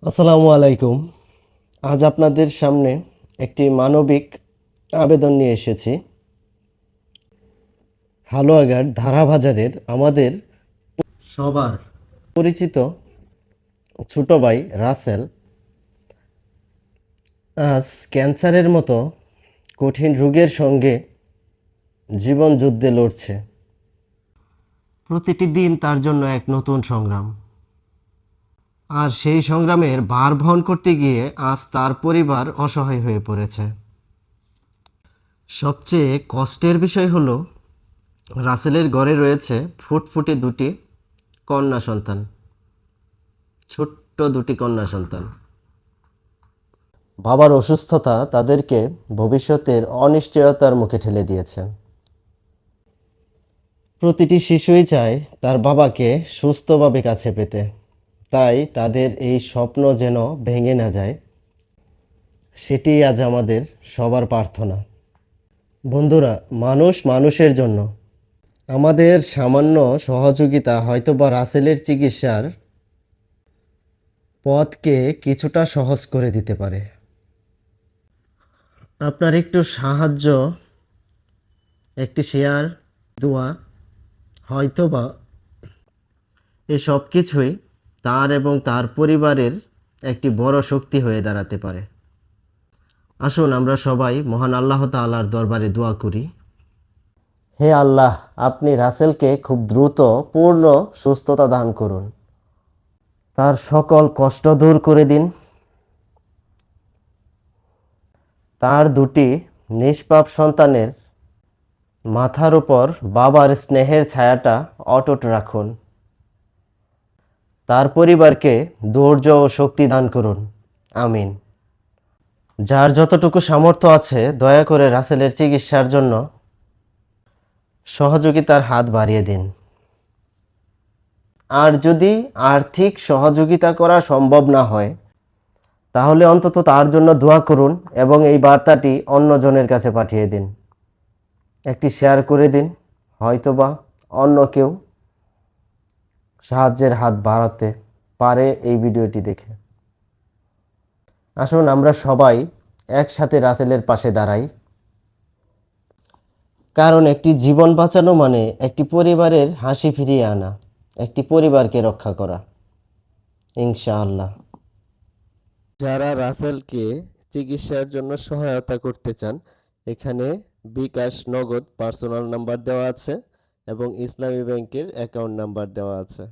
আসসালামু আলাইকুম। আজ আপনাদের সামনে একটি মানবিক আবেদন নিয়ে এসেছি। হালুয়াঘাট ধারাবাজারের আমাদের সবার পরিচিত ছোট ভাই রাসেল আজ ক্যান্সারের মতো কঠিন রোগের সঙ্গে জীবন যুদ্ধে লড়ছে। প্রতিটি দিন তার জন্য এক নতুন সংগ্রাম, আর সেই সংগ্রামের ভার বহন করতে গিয়ে আজ তার পরিবার অসহায় হয়ে পড়েছে। সবচেয়ে কষ্টের বিষয় হলো রাসেলের ঘরে রয়েছে ফুটফুটে দুটি কন্যা সন্তান, ছোট্ট দুটি কন্যা সন্তান। বাবার অসুস্থতা তাদেরকে ভবিষ্যতের অনিশ্চয়তার মুখে ঠেলে দিয়েছে। প্রতিটি শিশুই চায় তার বাবাকে সুস্থভাবে কাছে পেতে, তাই তাদের এই স্বপ্ন যেন ভেঙে না যায়, সেটি আজ আমাদের সবার প্রার্থনা। বন্ধুরা, মানুষ মানুষের জন্য। আমাদের সামান্য সহযোগিতা হয়তোবা রাসেলের চিকিৎসার পথকে কিছুটা সহজ করে দিতে পারে। আপনার একটু সাহায্য, একটি শেয়ার, দোয়া, হয়তোবা এই সব কিছুই তার এবং তার পরিবারের একটি বড় শক্তি হয়ে দাঁড়াতে পারে। আসুন আমরা সবাই মহান আল্লাহ তাআলার দরবারে দোয়া করি। হে আল্লাহ, আপনি রাসেলকে খুব দ্রুত পূর্ণ সুস্থতা দান করুন, তার সকল কষ্ট দূর করে দিন, তার দুটি নিষ্পাপ সন্তানের মাথার উপর বাবার স্নেহের ছায়াটা অটুট রাখুন, তার পরিবারকে ধৈর্য ও শক্তি দান করুন। আমিন। যার যতটুকু সামর্থ্য আছে দয়া করে রাসেলের চিকিৎসার জন্য সহযোগিতার হাত বাড়িয়ে দিন। আর যদি আর্থিক সহযোগিতা করা সম্ভব না হয়, তাহলে অন্তত তার জন্য দোয়া করুন এবং এই বার্তাটি অন্যজনের কাছে পাঠিয়ে দিন। একটি শেয়ার করে দিন, হয়তোবা অন্য কেউ সাহায্যের হাত বাড়াতে পারে এই ভিডিওটি দেখে। আসুন আমরা সবাই একসাথে রাসেলের পাশে দাঁড়াই, কারণ একটি জীবন বাঁচানো মানে একটি পরিবারের হাসি ফিরিয়ে আনা, একটি পরিবারকে রক্ষা করা, ইনশাআল্লাহ। যারা রাসেলকে চিকিৎসার জন্য সহায়তা করতে চান, এখানে বিকাশ, নগদ, পার্সোনাল নাম্বার দেওয়া আছে এবং ইসলামী ব্যাংকের অ্যাকাউন্ট নাম্বার দেওয়া আছে।